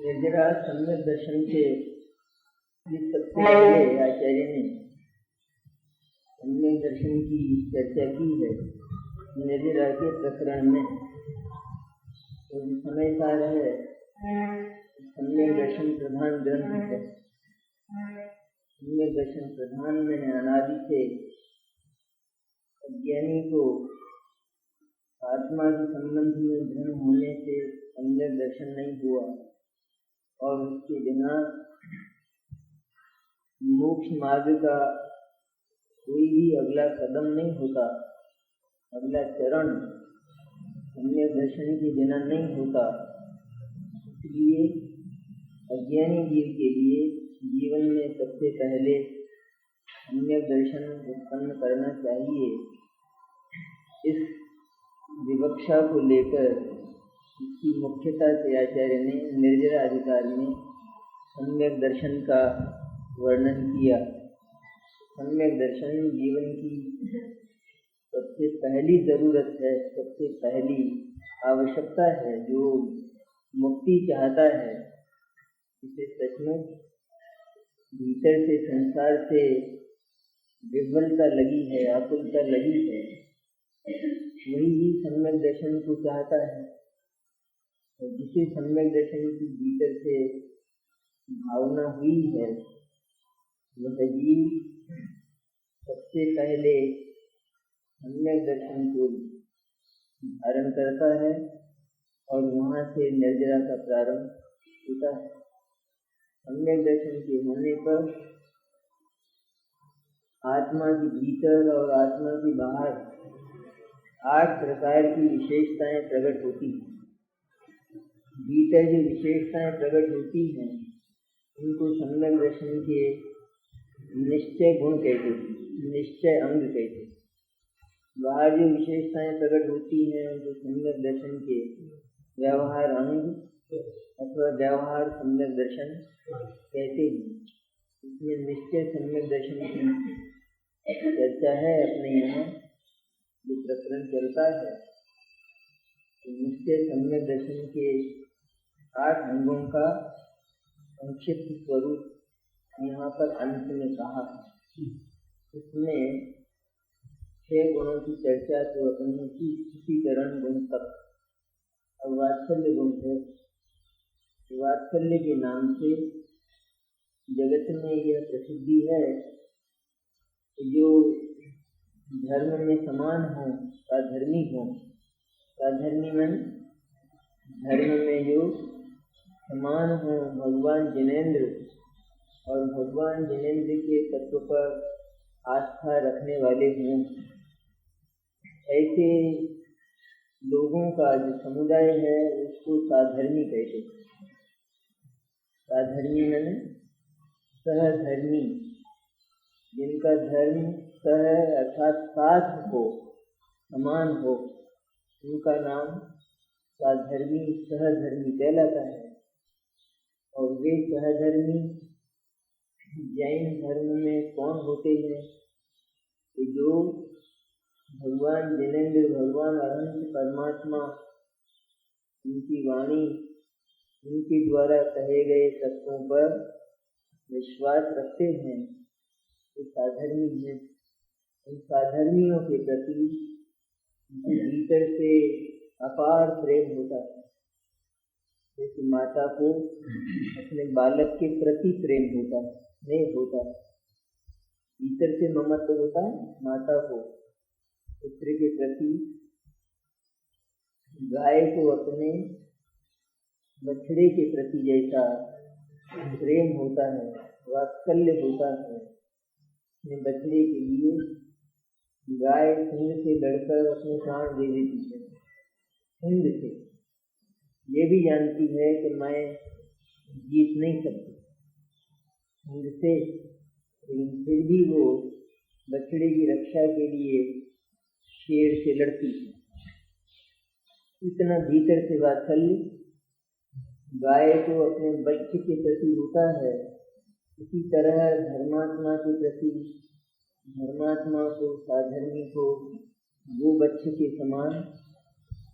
निर्जरा सम्यक दर्शन के सबसे पहले आचार्य ने सम्यक दर्शन की चर्चा की है निर्जरा के प्रकरण में। तो समय सार है सम्यक दर्शन प्रधान ग्रंथ है। सम्यक दर्शन प्रधान में अनादि से अज्ञानी को आत्मा के संबंध में भ्रम होने से सम्यक दर्शन नहीं हुआ और उसके बिना मोक्ष मार्ग का कोई भी अगला कदम नहीं होता, अगला चरण सम्यक दर्शन के बिना नहीं होता। इसलिए अज्ञानी जीव के लिए जीवन में सबसे पहले सम्यक दर्शन उत्पन्न करना चाहिए। इस विवक्षा को लेकर इसकी मुख्यता से आचार्य ने निर्जरा अधिकार में सम्यक दर्शन का वर्णन किया। सम्यक दर्शन जीवन की सबसे पहली जरूरत है, सबसे पहली आवश्यकता है। जो मुक्ति चाहता है, इसे सचमुच भीतर से संसार से विह्वलता लगी है, आकुलता लगी है, वही ही सम्यक दर्शन को चाहता है। और जिसे सम्यक दर्शन की भीतर से भावना हुई है, वह जीव सबसे पहले सम्यक दर्शन को धारण करता है और वहाँ से निर्जरा का प्रारंभ होता है। सम्यक दर्शन के होने पर आत्मा के भीतर और आत्मा के बाहर 8 प्रकार की विशेषताएं प्रकट होती हैं। भीतर जो विशेषताएं प्रकट होती हैं उनको सम्यक दर्शन के निश्चय गुण कहते हैं, निश्चय अंग कहते हैं। बाहर जो विशेषताएं प्रकट होती हैं उनको सम्यक दर्शन के व्यवहार अंग अथवा व्यवहार सम्यक दर्शन कहते हैं। इसमें निश्चय सम्यक दर्शन की चर्चा है अपने यहाँ जो प्रकरण चलता है। तो निश्चय सम्यक दर्शन के 8 अंगों का संक्षिप्त स्वरूप यहाँ पर अंत में कहा। इसमें 6 गुणों की चर्चा तो अपने की स्थितिकरण गुण तक। अब वात्सल्य गुण है। वात्सल्य के नाम से जगत में यह प्रसिद्धि है कि जो धर्म में समान हो, साधर्मी हो। साधर्मी में धर्म में जो समान हो, भगवान जिनेंद्र और भगवान जिनेंद्र के तत्व पर आस्था रखने वाले हों, ऐसे लोगों का जो समुदाय है उसको साधर्मी कहते हैं। साधर्मी माने सहधर्मी, जिनका धर्म सह अर्थात साथ हो, समान हो, उनका नाम साधर्मी सहधर्मी कहलाता है। और वे सहधर्मी जैन धर्म में कौन होते हैं कि जो भगवान जिनेंद्र, भगवान अनंत परमात्मा, उनकी वाणी, उनके द्वारा कहे गए तत्वों पर विश्वास रखते हैं, तो साधर्मी हैं। उन साधर्मियों के प्रति भीतर से अपार प्रेम होता है। जैसे माता को अपने बालक के प्रति प्रेम होता है, स्नेह होता है, भीतर से ममत्व होता है माता को पुत्र के प्रति। गाय को अपने बछड़े के प्रति जैसा प्रेम होता है, वात्सल्य होता है। अपने बछड़े के लिए गाय सिंह से लड़कर अपने प्राण दे देती है। सिंह से ये भी जानती है कि मैं जीत नहीं सकती सिंह से, लेकिन फिर भी वो बछड़े की रक्षा के लिए शेर से लड़ती है। इतना भीतर से वात्सल्य गाय को अपने बच्चे के प्रति होता है। इसी तरह धर्मात्मा के प्रति धर्मात्मा को, साधर्मी को वो बच्चे के समान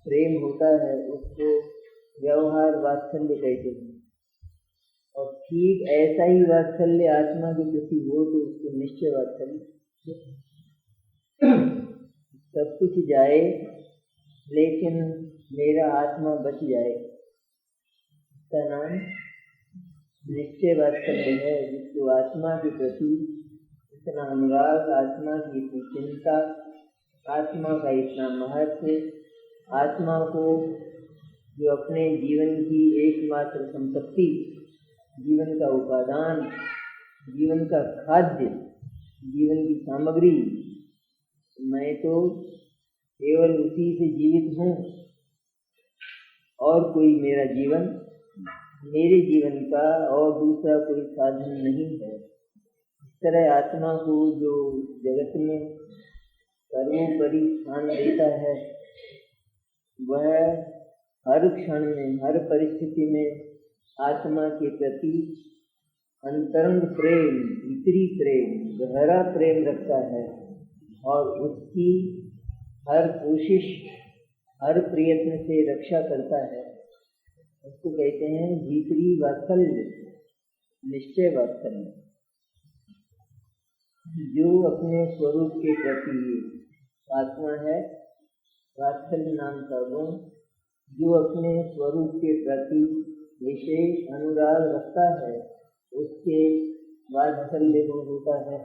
प्रेम होता है। उसको व्यवहार वात्सल्य कहते हैं। ठीक ऐसा ही वात्सल्य आत्मा के प्रति हो तो उसको निश्चय वात्सल्य। सब कुछ जाए लेकिन मेरा आत्मा बच जाए, इसका नाम निश्चय वात्सल्य है। जिसको आत्मा के प्रति इतना अनुराग, आत्मा की इतनी चिंता, आत्मा का इतना महत्व, आत्मा को जो अपने जीवन की एकमात्र संपत्ति, जीवन का उपादान, जीवन का खाद्य, जीवन की सामग्री, मैं तो केवल उसी से जीवित हूँ और कोई मेरा जीवन, मेरे जीवन का और दूसरा कोई साधन नहीं है। इस तरह आत्मा को जो जगत में सर्वोपरि स्थान देता है, वह हर क्षण में, हर परिस्थिति में आत्मा के प्रति अंतरंग प्रेम, भीतरी प्रेम, गहरा प्रेम रखता है और उसकी हर कोशिश, हर प्रयत्न से रक्षा करता है। उसको कहते हैं भीतरी वात्सल्य, निश्चय वात्सल्य। जो अपने स्वरूप के प्रति आत्मा है, वात्सल्य नाम का गुण, जो अपने स्वरूप के प्रति विशेष अनुराग रखता है, उसके वात्सल्य गुण होता है।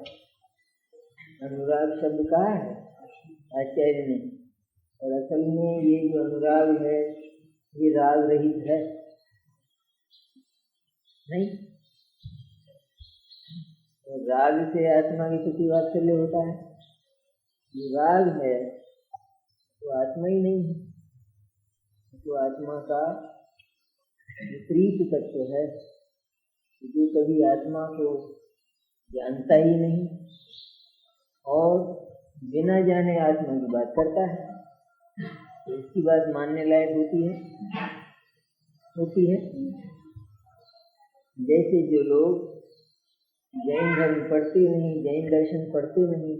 अनुराग शब्द कहा है आचार्य ने, और असल में ये जो अनुराग है ये राग रहित है, नहीं? तो राग से आत्मा की प्रति वात्सल्य होता है। ये राग है तो आत्मा ही नहीं है, तो आत्मा का विपरीत तत्व है, जो कभी आत्मा को जानता ही नहीं और बिना जाने आत्मा की बात करता है, तो इसकी बात मानने लायक होती है। जैसे जो लोग जैन धर्म पढ़ते नहीं, जैन दर्शन पढ़ते नहीं,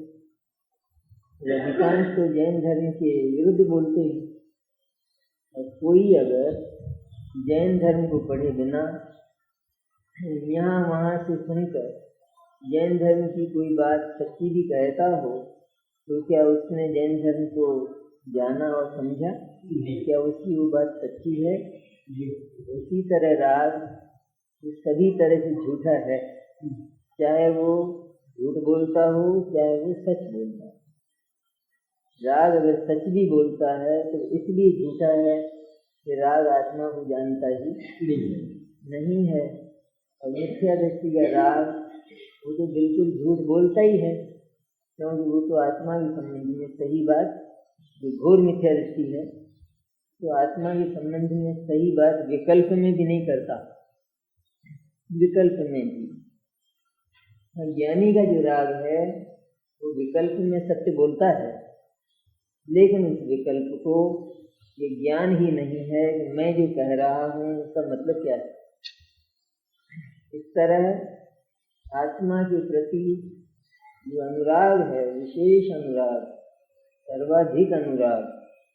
अधिकांश तो जैन धर्म के विरुद्ध बोलते हैं, और कोई अगर जैन धर्म को पढ़े बिना यहाँ वहाँ से सुनकर जैन धर्म की कोई बात सच्ची भी कहता हो, तो क्या उसने जैन धर्म को जाना और समझा? क्या उसकी वो बात सच्ची है? उसी तरह राग सभी तरह से झूठा है, चाहे वो झूठ बोलता हो, चाहे वो सच बोलता हो। राग अगर सच भी बोलता है तो इसलिए झूठा है कि राग आत्मा को जानता ही नहीं है, और मिथ्या दृष्टि का राग वो तो बिल्कुल झूठ बोलता ही है, क्योंकि वो तो आत्मा के संबंध में सही बात, जो घोर मिथ्या दृष्टि है, तो आत्मा के संबंध में सही बात विकल्प में भी नहीं करता, विकल्प में भी। ज्ञानी का जो राग है वो विकल्प में सत्य बोलता है, लेकिन उस विकल्प को ये ज्ञान ही नहीं है कि मैं जो कह रहा हूँ उसका मतलब क्या है। इस तरह आत्मा के प्रति जो अनुराग है, विशेष अनुराग, सर्वाधिक अनुराग,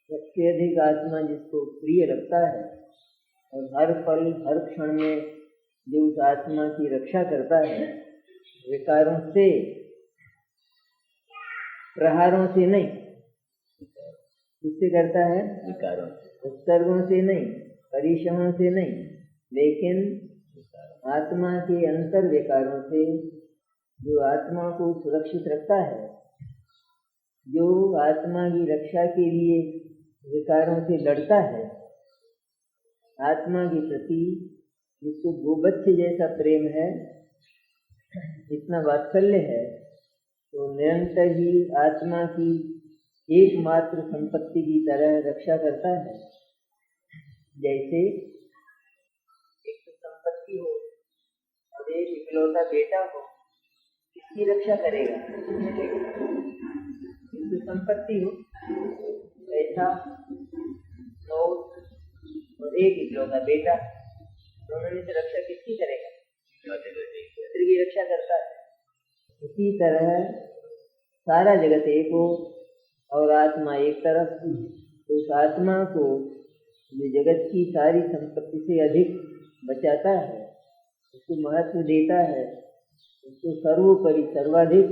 सबसे अधिक आत्मा जिसको प्रिय लगता है और हर पल हर क्षण में जो उस आत्मा की रक्षा करता है, विकारों से, प्रहारों से नहीं, किससे करता है? विकारों से, उत्सर्गों से नहीं, परिश्रमों से नहीं, लेकिन आत्मा के अंतर विकारों से, जो आत्मा को सुरक्षित रखता है, जो आत्मा की रक्षा के लिए विकारों से लड़ता है, आत्मा के प्रति जिसको गोबच्चे जैसा प्रेम है, इतना वात्सल्य है, तो निरंतर ही आत्मा की एकमात्र संपत्ति की तरह रक्षा करता है। जैसे एक संपत्ति हो और एक इकलौता बेटा हो, किसकी रक्षा करेगा? जो संपत्ति हो, पैसा, नोट और एक इकलौता बेटा, दोनों में से रक्षा किसकी करेगा? पुत्र की रक्षा करता है। उसी तरह सारा जगत एक हो और आत्मा एक तरफ, तो उस आत्मा को जो जगत की सारी संपत्ति से अधिक बचाता है, उसको महत्व देता है, उसको सर्वोपरि सर्वाधिक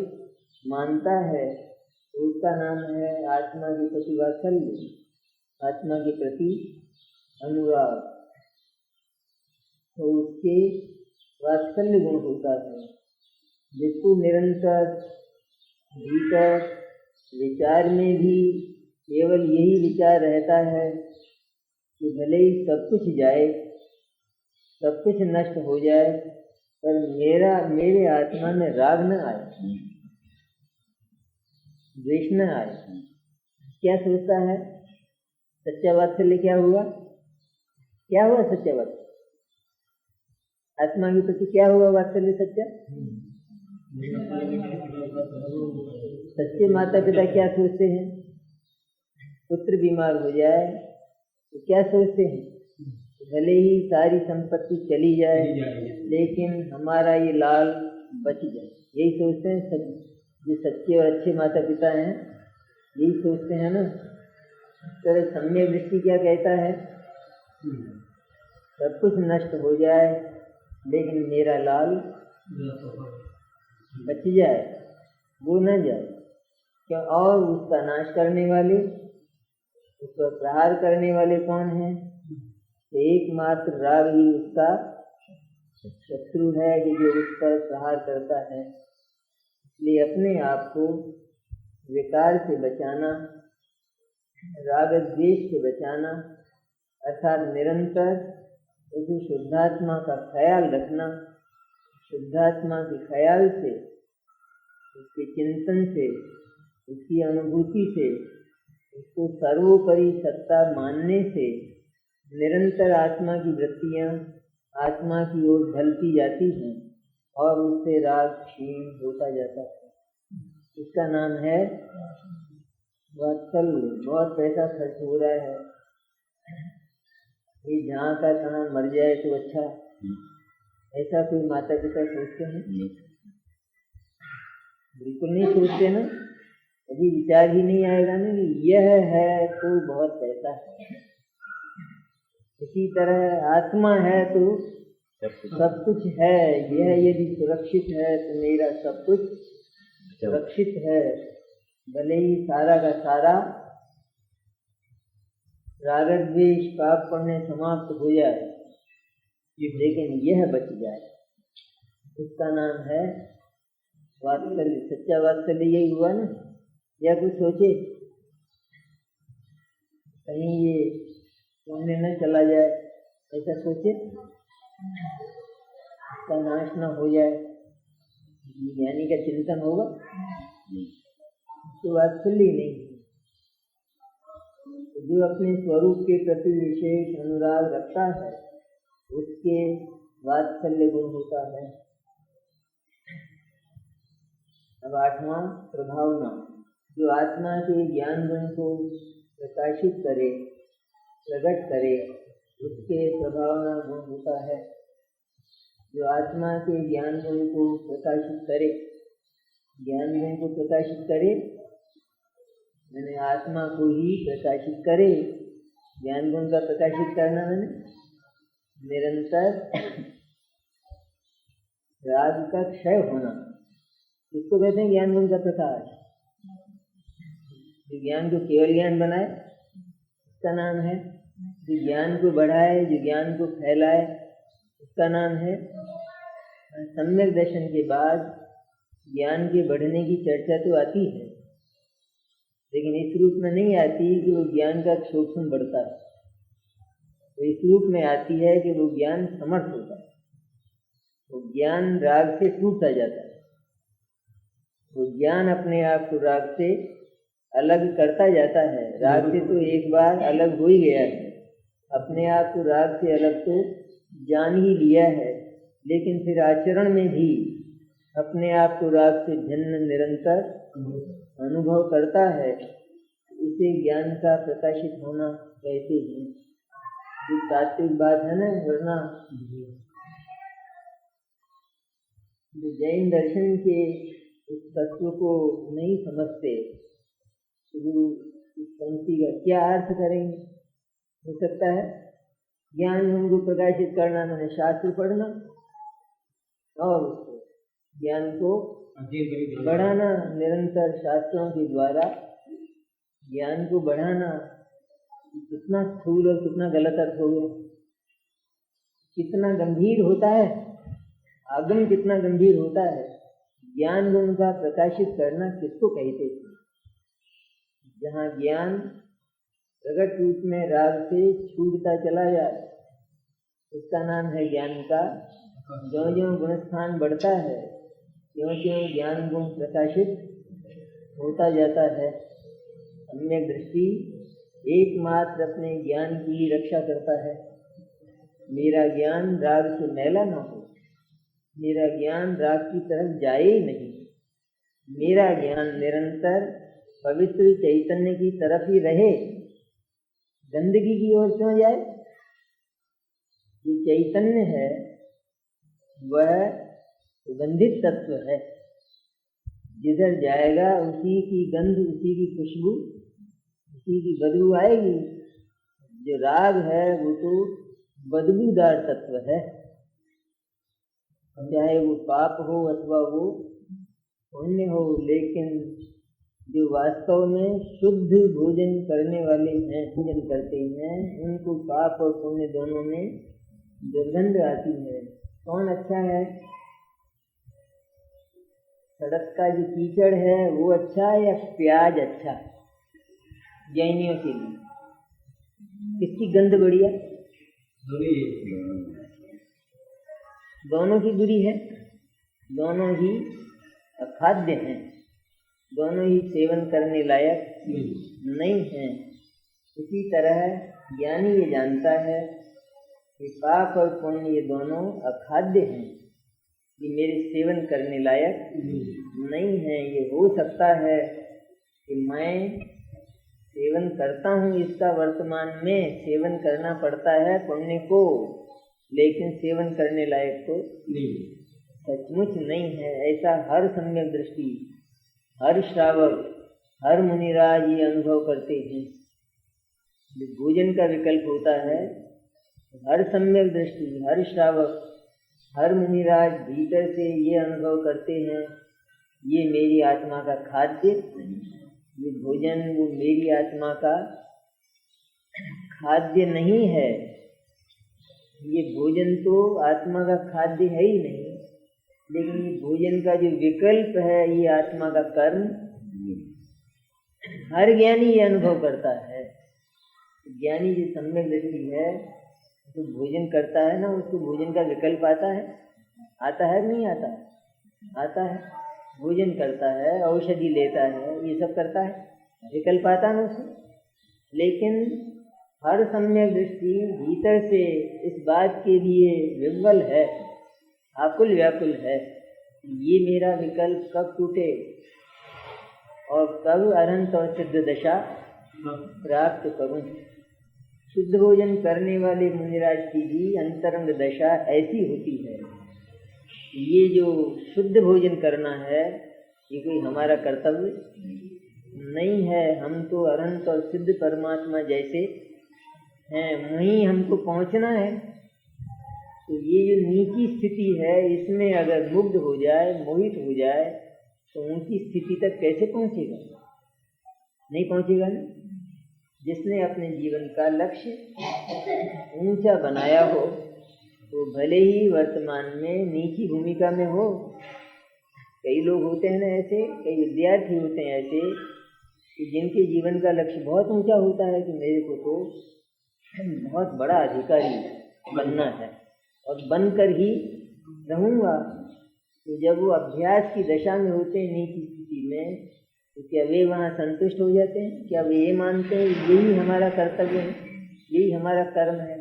मानता है, तो उसका नाम है आत्मा के प्रति वात्सल्य, आत्मा के प्रति अनुराग। तो उसके वात्सल्य गुण होता है, जिसको निरंतर भीतर विचार में भी केवल यही विचार रहता है कि भले ही सब कुछ जाए, सब कुछ नष्ट हो जाए, पर मेरे आत्मा में राग न आए, द्वेष न आए। क्या सोचता है? सच्चा वात्सल्य क्या हुआ? क्या हुआ सच्चा वात्सल्य? आत्मा के प्रति क्या हुआ वात्सल्य सच्चा? सच्चे माता पिता क्या सोचते हैं? पुत्र बीमार हो जाए तो क्या सोचते हैं? भले ही सारी संपत्ति चली जाए, लेकिन हमारा ये लाल बच जाए, यही सोचते हैं। जो सच्चे और अच्छे माता पिता हैं यही सोचते हैं ना। तो सम्यक दृष्टि क्या कहता है? सब कुछ नष्ट हो जाए लेकिन मेरा लाल बच जाए, वो न जाए। क्या? और उसका नाश करने वाले, उस पर प्रहार करने वाले कौन हैं? एकमात्र राग ही उसका शत्रु है कि जो उस पर प्रहार करता है। इसलिए अपने आप को विकार से बचाना, राग द्वेष से बचाना, अर्थात निरंतर उस शुद्धात्मा का ख्याल रखना, शुद्धात्मा के ख्याल से, उसके चिंतन से, उसकी अनुभूति से, उसको सर्वोपरि सत्ता मानने से निरंतर आत्मा की वृत्तियां आत्मा की ओर ढलती जाती हैं और उससे राग क्षीण होता जाता है। इसका नाम है वात्सल्य। बहुत पैसा खर्च हो रहा है, ये जहाँ का तहाँ मर जाए तो अच्छा, ऐसा कोई माता पिता सोचते हैं? बिल्कुल नहीं सोचते ना। अभी विचार ही नहीं आएगा ना कि यह है तो बहुत पैसा है। इसी तरह आत्मा है तो सब कुछ है, यह यदि सुरक्षित है तो मेरा सब कुछ सुरक्षित है। भले ही सारा का सारा राग द्वेष पाप पुण्य समाप्त हो जाए, लेकिन यह बच जाए, इसका नाम है वात्सल्य। सच्चा वात्सल्य यही हुआ ना। या कुछ सोचे कहीं ये पुण्य न चला जाए, ऐसा सोचे, इसका नाश न हो जाए, ज्ञानी का चिंतन होगा तो वात्सल्य नहीं। जो अपने स्वरूप के प्रति विशेष अनुराग रखता है उसके वात्सल्य गुण होता है। अब 8वां प्रभावना, जो आत्मा के ज्ञान गुण को प्रकाशित करे, प्रकट करे, उसके प्रभावना गुण होता है। जो आत्मा के ज्ञान गुण को प्रकाशित करे, ज्ञान गुण को प्रकाशित करे मैंने आत्मा को ही प्रकाशित करे। ज्ञान गुण का प्रकाशित करना मैंने निरंतर राग का क्षय होना, इसको कहते हैं ज्ञान गुण का प्रकाश। जो ज्ञान को केवल ज्ञान बनाए उसका नाम है, जो ज्ञान को बढ़ाए, जो ज्ञान को फैलाए उसका नाम है। सम्यक दर्शन के बाद ज्ञान के बढ़ने की चर्चा तो आती है, लेकिन इस रूप में नहीं आती कि वो ज्ञान का सूक्ष्म बढ़ता है। तो इस रूप में आती है कि वो ज्ञान समर्थ होता है, वो ज्ञान राग से टूटता जाता है, वो ज्ञान अपने आप को राग से अलग करता जाता है। राग से तो एक बार अलग हो ही गया है, अपने आप को राग से अलग तो जान ही लिया है, लेकिन फिर आचरण में भी अपने आप को राग से भिन्न निरंतर अनुभव करता है। इसे ज्ञान का प्रकाशित होना कहते हैं। जो तात्विक बात है ना, वरना जो जैन दर्शन के इस तत्व को नहीं समझते तो वो इस पंक्ति का क्या अर्थ करेंगे? हो सकता है ज्ञान गुण को प्रकाशित करना मैंने शास्त्र पढ़ना, और उसको ज्ञान को बढ़ाना, निरंतर शास्त्रों के द्वारा ज्ञान को बढ़ाना। कितना स्थूल और कितना गलत अर्थ हो गया, कितना गंभीर होता है आगम, कितना गंभीर होता है। ज्ञान गुण का प्रकाशित करना किसको कहते थे? जहाँ ज्ञान प्रगट रूप में राग से छूटता चला जाए उसका नाम है ज्ञान का। ज्यों ज्यों गुणस्थान बढ़ता है त्यों त्यों ज्ञान गुण प्रकाशित होता जाता है। सम्यक दृष्टि एकमात्र अपने ज्ञान की ही रक्षा करता है। मेरा ज्ञान राग से मैला न हो, मेरा ज्ञान राग की तरफ जाए ही नहीं, मेरा ज्ञान निरंतर पवित्र चैतन्य की तरफ ही रहे, गंदगी की ओर क्यों जाए। जो चैतन्य है वह सुगंधित तत्व है, जिधर जाएगा उसी की गंध, उसी की खुशबू, उसी की बदबू आएगी। जो राग है वो तो बदबूदार तत्व है, चाहे वो पाप हो अथवा वो पुण्य हो। लेकिन जो वास्तव में शुद्ध भोजन करने वाले हैं, भोजन करते हैं, उनको पाप और पुण्य दोनों में दुर्गंध आती है। कौन अच्छा है? सड़क का जो कीचड़ है वो अच्छा है या प्याज अच्छा? जैनियों के लिए किसकी गंध बढ़िया? दोनों की बुरी है, दोनों ही अखाद्य हैं, दोनों ही सेवन करने लायक नहीं हैं। उसी तरह ज्ञानी ये जानता है कि पाप और पुण्य ये दोनों अखाद्य हैं, ये मेरे सेवन करने लायक नहीं है। ये हो सकता है कि मैं सेवन करता हूँ, इसका वर्तमान में सेवन करना पड़ता है पुण्य को, लेकिन सेवन करने लायक तो सचमुच नहीं है। ऐसा हर सम्यक दृष्टि, हर श्रावक, हर मुनिराज ये अनुभव करते हैं। भोजन का विकल्प होता है, हर सम्यक दृष्टि, हर श्रावक, हर मुनिराज भीतर से ये अनुभव करते हैं, ये मेरी आत्मा का खाद्य, ये भोजन वो मेरी आत्मा का खाद्य नहीं है। ये भोजन तो आत्मा का खाद्य है ही नहीं, लेकिन ये भोजन का जो विकल्प है ये आत्मा का कर्म। हर ज्ञानी ये अनुभव करता है। ज्ञानी जो सम्यक दृष्टि है तो भोजन करता है ना, उसको भोजन का विकल्प आता है कि नहीं आता है? आता है। भोजन करता है, औषधि लेता है, ये सब करता है, विकल्प आता है ना उसको। लेकिन हर सम्यक दृष्टि भीतर से इस बात के लिए विह्वल है, आकुल व्याकुल है, ये मेरा विकल्प कब टूटे और कब अनंत और सिद्ध दशा प्राप्त करूं। शुद्ध भोजन करने वाले मुनिराज की भी अंतरंग दशा ऐसी होती है। ये जो शुद्ध भोजन करना है ये कोई हमारा कर्तव्य नहीं है। हम तो अनंत और सिद्ध परमात्मा जैसे हैं, वहीं हमको पहुंचना है। तो ये जो नीची स्थिति है इसमें अगर मुग्ध हो जाए, मोहित हो जाए तो ऊंची स्थिति तक कैसे पहुंचेगा? नहीं पहुंचेगा ना। जिसने अपने जीवन का लक्ष्य ऊंचा बनाया हो तो भले ही वर्तमान में नीची भूमिका में हो। कई लोग होते हैं ना ऐसे, कई विद्यार्थी होते हैं ऐसे कि जिनके जीवन का लक्ष्य बहुत ऊंचा होता है कि मेरे को तो बहुत बड़ा अधिकारी बनना है और बनकर ही रहूँगा। तो जब वो अभ्यास की दशा में होते हैं नीची स्थिति में, तो क्या वे वहाँ संतुष्ट हो जाते हैं? क्या वे ये मानते हैं यही हमारा कर्तव्य है, यही हमारा कर्म है?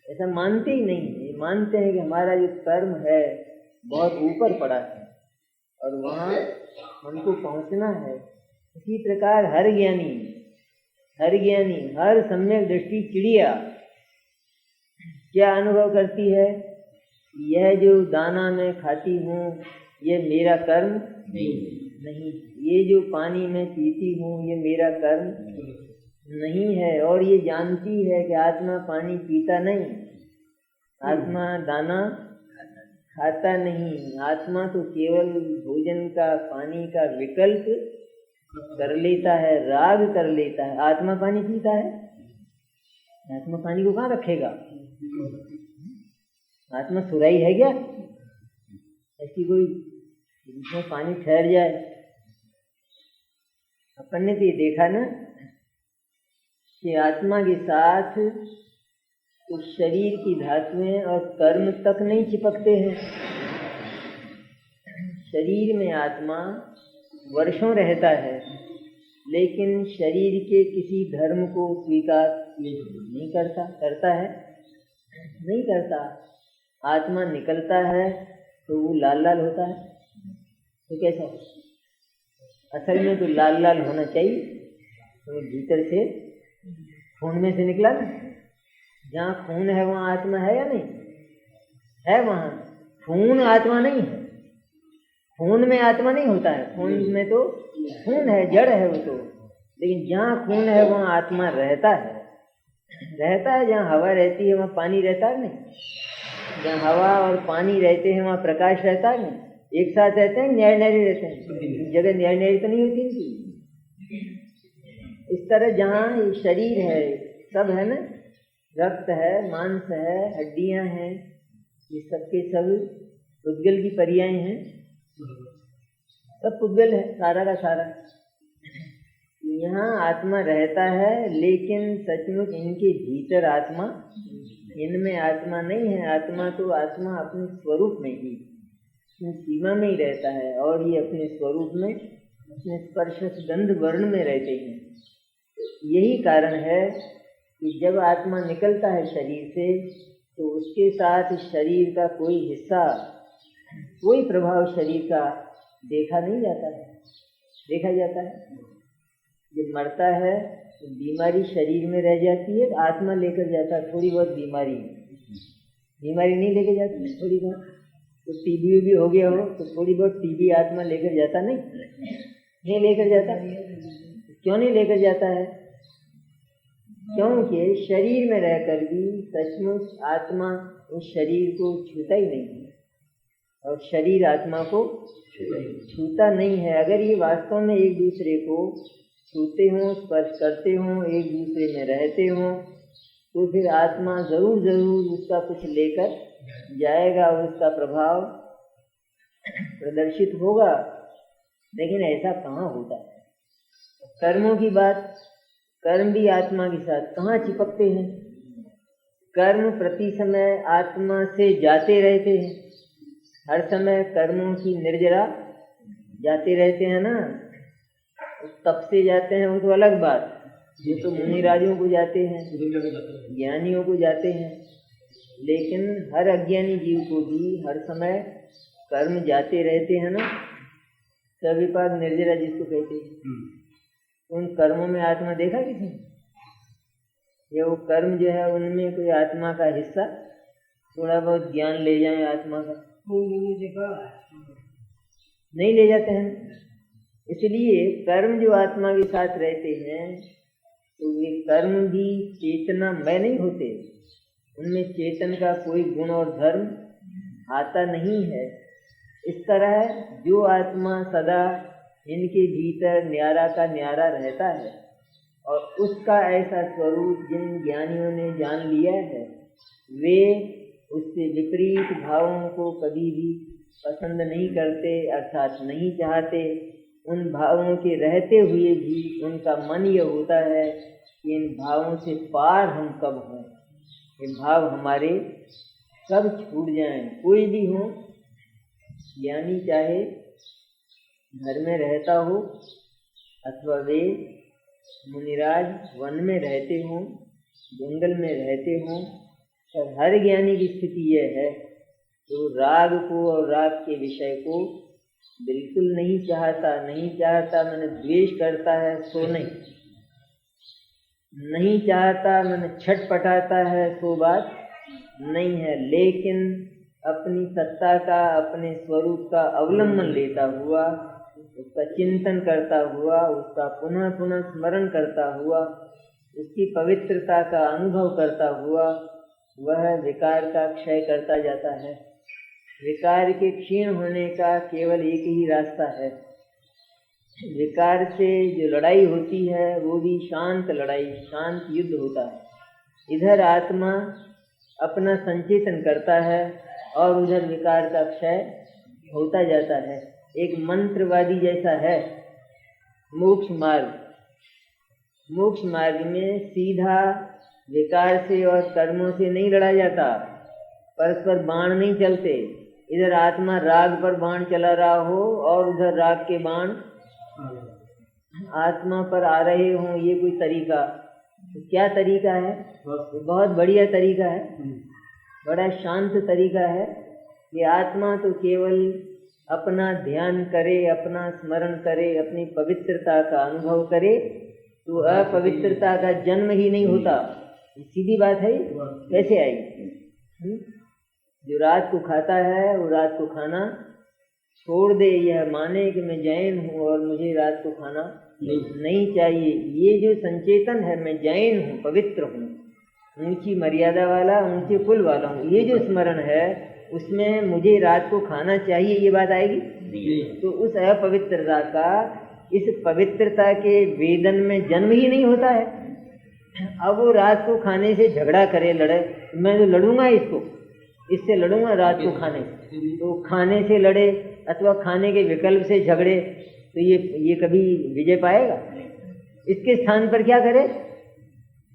ऐसा मानते ही नहीं है। मानते हैं कि हमारा जो कर्म है बहुत ऊपर पड़ा है और वहाँ हमको पहुँचना है। इसी प्रकार हर ज्ञानी, हर सम्यक दृष्टि चिड़िया क्या अनुभव करती है? यह जो दाना मैं खाती हूँ ये मेरा कर्म नहीं, ये जो पानी मैं पीती हूँ ये मेरा कर्म नहीं है। और ये जानती है कि आत्मा पानी पीता नहीं, आत्मा दाना खाता नहीं। आत्मा तो केवल भोजन का, पानी का विकल्प कर लेता है, राग कर लेता है। आत्मा पानी पीता है? आत्मा पानी को कहाँ रखेगा? आत्मा सुराई है क्या ऐसी कोई जिसमें पानी ठहर जाए? अपन ने तो ये देखा ना कि आत्मा के साथ तो शरीर की धातुएं और कर्म तक नहीं चिपकते हैं। शरीर में आत्मा वर्षों रहता है, लेकिन शरीर के किसी धर्म को स्वीकार नहीं करता। करता है? नहीं करता। आत्मा निकलता है तो वो लाल लाल होता है, तो कैसा? असल में तो लाल लाल होना चाहिए, तो भीतर से खून में से निकला ना। जहाँ खून है वहाँ आत्मा है या नहीं है? वहाँ खून आत्मा नहीं है। खून में आत्मा नहीं होता है। खून में तो खून है, जड़ है वो तो। लेकिन जहाँ खून है वहाँ आत्मा रहता है। रहता है जहाँ हवा रहती है वहाँ पानी रहता है नहीं? जहाँ हवा और पानी रहते हैं वहाँ प्रकाश रहता है नहीं? एक साथ रहते हैं, न्याय न्यारी रहते हैं। जगह न्याय न्यारी तो नहीं होती इनकी। इस तरह जहाँ शरीर है, सब है ना, रक्त है, मांस है, हड्डियां हैं, ये सबके सब पुद्गल की पर्याय हैं। सब पुद्गल है, सारा का सारा। यहाँ आत्मा रहता है, लेकिन सचमुच इनके भीतर आत्मा, इनमें आत्मा नहीं है। आत्मा तो आत्मा अपने स्वरूप में ही, अपनी सीमा में ही रहता है, और ये अपने स्वरूप में, अपने स्पर्श गंध वर्ण में रहते हैं। यही कारण है कि जब आत्मा निकलता है शरीर से, तो उसके साथ शरीर का कोई हिस्सा, कोई प्रभाव शरीर का देखा नहीं जाता है। देखा जाता है जब मरता है तो बीमारी शरीर में रह जाती है, आत्मा लेकर जाता है। थोड़ी बहुत बीमारी नहीं लेके जाती, थोड़ी बहुत। तो टीबी भी हो गया हो तो थोड़ी बहुत टीबी आत्मा लेकर जाता नहीं लेकर जाता। क्यों नहीं लेकर जाता है? क्योंकि शरीर में रहकर भी सचमुच आत्मा उस शरीर को छूता ही नहीं है, और शरीर आत्मा को छूता नहीं है। अगर ये वास्तव में एक दूसरे को छूते हों, स्पर्श करते हों, एक दूसरे में रहते हों, तो फिर आत्मा जरूर उसका कुछ लेकर जाएगा, उसका प्रभाव प्रदर्शित होगा। लेकिन ऐसा कहाँ होता है? कर्मों की बात, कर्म भी आत्मा के साथ कहाँ चिपकते हैं? कर्म प्रति समय आत्मा से जाते रहते हैं। हर समय कर्मों की निर्जरा जाते रहते हैं ना। तब से जाते हैं वो तो अलग बात, ये तो मुनि राजों को जाते हैं, ज्ञानियों को जाते हैं। लेकिन हर अज्ञानी जीव को भी हर समय कर्म जाते रहते हैं ना। सविपाक निर्जरा जिसको कहते हैं, उन कर्मों में आत्मा देखा किसी ने? या वो कर्म जो है उनमें कोई आत्मा का हिस्सा, थोड़ा बहुत ज्ञान ले जाए आत्मा का? नहीं ले जाते हैं। इसलिए कर्म जो आत्मा के साथ रहते हैं, तो वे कर्म भी चेतनामय नहीं होते। उनमें चेतन का कोई गुण और धर्म आता नहीं है। इस तरह जो आत्मा सदा इनके भीतर न्यारा का न्यारा रहता है, और उसका ऐसा स्वरूप जिन ज्ञानियों ने जान लिया है, वे उससे विपरीत भावों को कभी भी पसंद नहीं करते, अर्थात नहीं चाहते। उन भावों के रहते हुए भी उनका मन यह होता है कि इन भावों से पार हम कब हों, ये भाव हमारे कब छूट जाएं। कोई भी हो, ज्ञानी चाहे घर में रहता हो अथवा वे मुनिराज वन में रहते हों, जंगल में रहते हों, पर हर ज्ञानी की स्थिति यह है तो राग को और राग के विषय को बिल्कुल नहीं चाहता। मैंने द्वेष करता है सो नहीं चाहता, मैंने छटपटाता है सो बात नहीं है। लेकिन अपनी सत्ता का, अपने स्वरूप का अवलंबन लेता हुआ, उसका चिंतन करता हुआ, उसका पुनः पुनः स्मरण करता हुआ, उसकी पवित्रता का अनुभव करता हुआ, वह विकार का क्षय करता जाता है। विकार के क्षीण होने का केवल एक ही रास्ता है। विकार से जो लड़ाई होती है वो भी शांत लड़ाई, शांत युद्ध होता है। इधर आत्मा अपना संचेतन करता है और उधर विकार का क्षय होता जाता है। एक मंत्रवादी जैसा है मोक्ष मार्ग। मोक्ष मार्ग में सीधा विकार से और कर्मों से नहीं लड़ा जाता, परस्पर बाण नहीं चलते। इधर आत्मा राग पर बाण चला रहा हो और उधर राग के बाण आत्मा पर आ रहे हों, ये कोई तरीका? तो क्या तरीका है? बहुत बढ़िया तरीका है, बड़ा शांत तरीका है कि आत्मा तो केवल अपना ध्यान करे, अपना स्मरण करे, अपनी पवित्रता का अनुभव करे तो अपवित्रता का जन्म ही नहीं होता। सीधी बात है, कैसे आई? जो रात को खाता है वो रात को खाना छोड़ दे, यह माने कि मैं जैन हूँ और मुझे रात को खाना नहीं चाहिए। ये जो संचेतन है, मैं जैन हूँ, पवित्र हूँ, ऊंची मर्यादा वाला, ऊंचे कुल वाला हूँ, ये जो स्मरण है उसमें मुझे रात को खाना चाहिए, ये बात आएगी? तो उस अपवित्रता का इस पवित्रता के वेदन में जन्म ही नहीं होता है। अब वो रात को खाने से झगड़ा करे, लड़े, मैं तो लड़ूंगा, इससे लड़ूंगा रात को खाने से। तो खाने से लड़े अथवा खाने के विकल्प से झगड़े तो ये कभी विजय पाएगा? इसके स्थान पर क्या करे?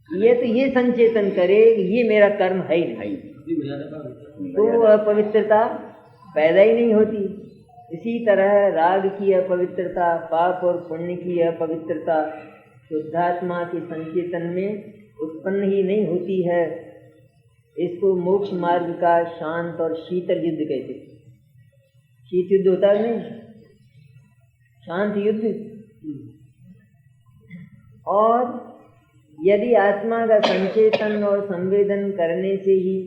ये संचेतन करे कि ये मेरा कर्म है ही नहीं, तो अपवित्रता पैदा ही नहीं होती। इसी तरह राग की अपवित्रता, पाप और पुण्य की अपवित्रता शुद्धात्मा के संचेतन में उत्पन्न ही नहीं होती है। इसको मोक्ष मार्ग का शांत और शीतल युद्ध कहते हैं। शीत युद्ध होता है नहीं, शांत युद्ध। और यदि आत्मा का संचेतन और संवेदन करने से ही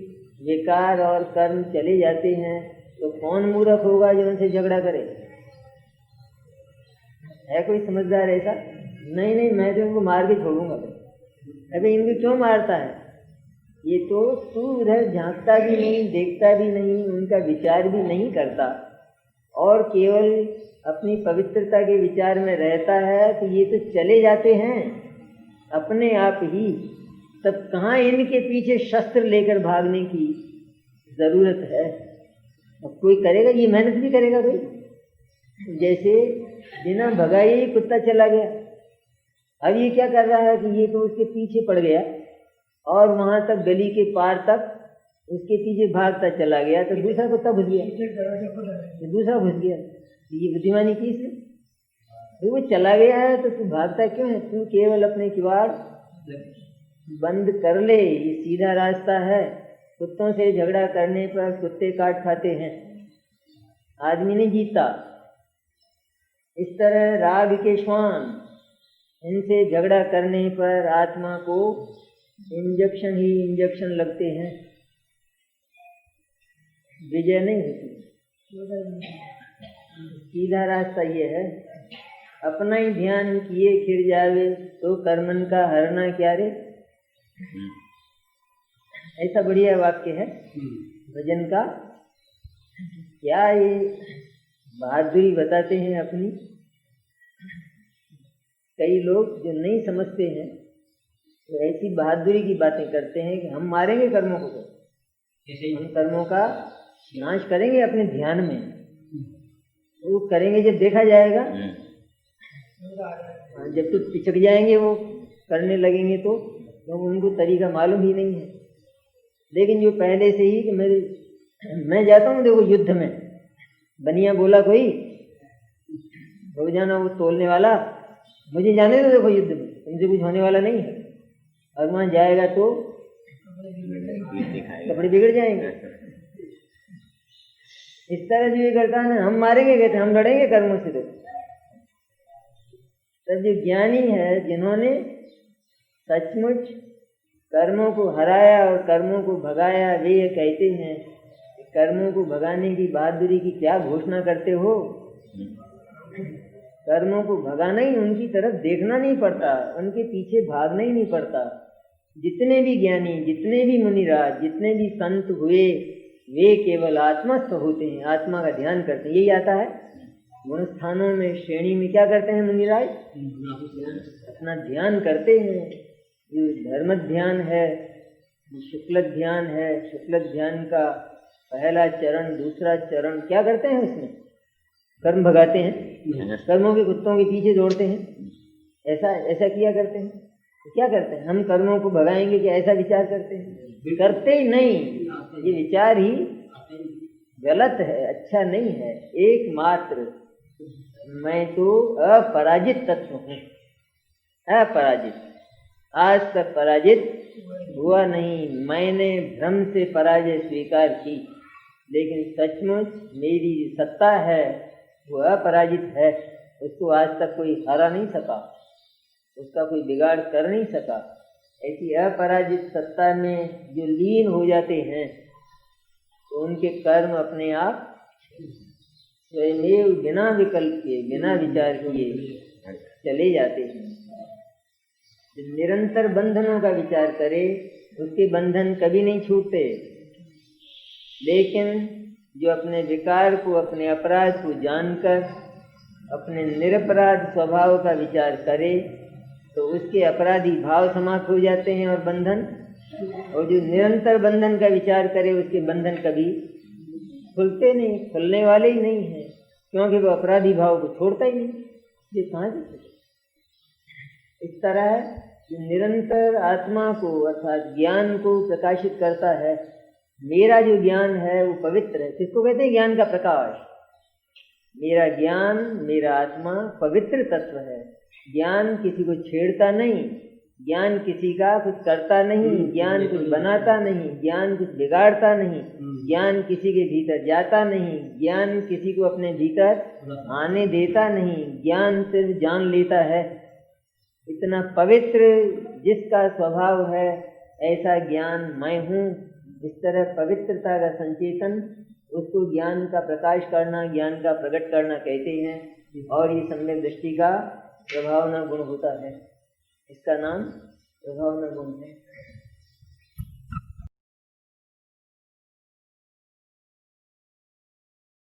विकार और कर्म चले जाते हैं तो कौन मूर्ख होगा जो उनसे झगड़ा करे? है कोई समझदार ऐसा? नहीं, मैं तो इनको मार के छोड़ूंगा। अबे इनको क्यों मारता है? ये तो तू उधर झांकता भी नहीं, देखता भी नहीं, उनका विचार भी नहीं करता और केवल अपनी पवित्रता के विचार में रहता है, तो ये तो चले जाते हैं अपने आप ही। तब कहाँ इनके पीछे शस्त्र लेकर भागने की जरूरत है? अब कोई करेगा, ये मेहनत भी करेगा कोई? जैसे बिना भगाए ही कुत्ता चला गया, अब ये क्या कर रहा है कि ये तो उसके पीछे पड़ गया और वहां तक, गली के पार तक उसके पीछे भागता चला गया, तो दूसरा कुत्ता घुस गया, दूसरा घुस गया। ये बुद्धिमानी की इसने? तो वो चला गया है तो तू भागता क्यों है? तू केवल अपने किवाड़ बंद कर ले, ये सीधा रास्ता है। कुत्तों से झगड़ा करने पर कुत्ते काट खाते हैं, आदमी नहीं जीतता। इस तरह राग के श्वान, इनसे झगड़ा करने पर आत्मा को इंजेक्शन ही इंजेक्शन लगते हैं, विजय नहीं होती। सीधा रास्ता ये है, अपना ही ध्यान किए खिर जावे तो कर्मन का हरना क्या रे। ऐसा बढ़िया वाक्य है भजन का। क्या ये बहादुरी बताते हैं अपनी। कई लोग जो नहीं समझते हैं तो ऐसी बहादुरी की बातें करते हैं कि हम मारेंगे कर्मों को, हम कर्मों का नाश करेंगे अपने ध्यान में। वो करेंगे जब देखा जाएगा, जब तो पिछड़ जाएंगे वो करने लगेंगे तो उनको तरीका मालूम ही नहीं है। लेकिन जो पहले से ही कि मैं जाता हूँ देखो युद्ध में, बनिया बोला कोई रोजाना वो तोलने वाला, मुझे जाने दो देखो युद्ध में, तुमसे कुछ होने वाला नहीं है। और वहां जाएगा तो कपड़े बिगड़ जाएंगे। इस तरह जो ये करता है ना, हम मारेंगे कहते, हम लड़ेंगे कर्मों से। तब जो ज्ञानी है, जिन्होंने सचमुच कर्मों को हराया और कर्मों को भगाया, वे ये कहते हैं कि कर्मों को भगाने की बहादुरी की क्या घोषणा करते हो। कर्मों को भगाना ही, उनकी तरफ देखना नहीं पड़ता, उनके पीछे भागना ही नहीं पड़ता। जितने भी ज्ञानी, जितने भी मुनिराज, जितने भी संत हुए, वे केवल आत्मस्थ होते हैं, आत्मा का ध्यान करते हैं। यही आता है गुण स्थानों में, श्रेणी में क्या करते हैं मुनिराज? अपना ध्यान करते हैं। जो धर्म ध्यान है, शुक्ल ध्यान है, शुक्ल ध्यान का पहला चरण, दूसरा चरण क्या करते हैं? उसमें कर्म भगाते हैं, कर्मों के कुत्तों के पीछे दौड़ते हैं। ऐसा किया करते हैं। तो क्या करते हैं? हम कर्मों को भगाएंगे क्या ऐसा विचार करते हैं? करते ही नहीं। ये विचार ही गलत है, अच्छा नहीं है। एकमात्र मैं तो अपराजित तत्व हूँ, अपराजित, आज तक पराजित हुआ नहीं। मैंने भ्रम से पराजय स्वीकार की, लेकिन सचमुच मेरी सत्ता है वो अपराजित है। उसको आज तक कोई हरा नहीं सका, उसका कोई बिगाड़ कर नहीं सका। ऐसी अपराजित सत्ता में जो लीन हो जाते हैं तो उनके कर्म अपने आप स्वयं बिना विकल्प के, बिना विचार किए चले जाते हैं। जो निरंतर बंधनों का विचार करे उसके बंधन कभी नहीं छूटते, लेकिन जो अपने विकार को, अपने अपराध को जानकर अपने निरपराध स्वभाव का विचार करे तो उसके अपराधी भाव समाप्त हो जाते हैं और बंधन, और जो निरंतर बंधन का विचार करे उसके बंधन कभी खुलते नहीं, खुलने वाले ही नहीं है, क्योंकि वो अपराधी भाव को छोड़ता ही नहीं। ये कहाँ से? इस तरह जो निरंतर आत्मा को अर्थात ज्ञान को प्रकाशित करता है। मेरा जो ज्ञान है वो पवित्र है। किसको कहते हैं? ज्ञान का प्रकाश। मेरा ज्ञान, मेरा आत्मा पवित्र तत्व है। ज्ञान किसी को छेड़ता नहीं, ज्ञान किसी का कुछ करता नहीं, ज्ञान कुछ बनाता नहीं, ज्ञान कुछ बिगाड़ता नहीं, ज्ञान किसी के भीतर जाता नहीं, ज्ञान किसी को अपने भीतर आने देता नहीं। ज्ञान सिर्फ जान लेता है। इतना पवित्र जिसका स्वभाव है ऐसा ज्ञान मैं हूँ। इस तरह पवित्रता का संचेतन, उसको ज्ञान का प्रकाश करना, ज्ञान का प्रकट करना कहते हैं। और ये सम्यक दृष्टि का प्रभावना गुण होता है। इसका नाम प्रभावना गुण है।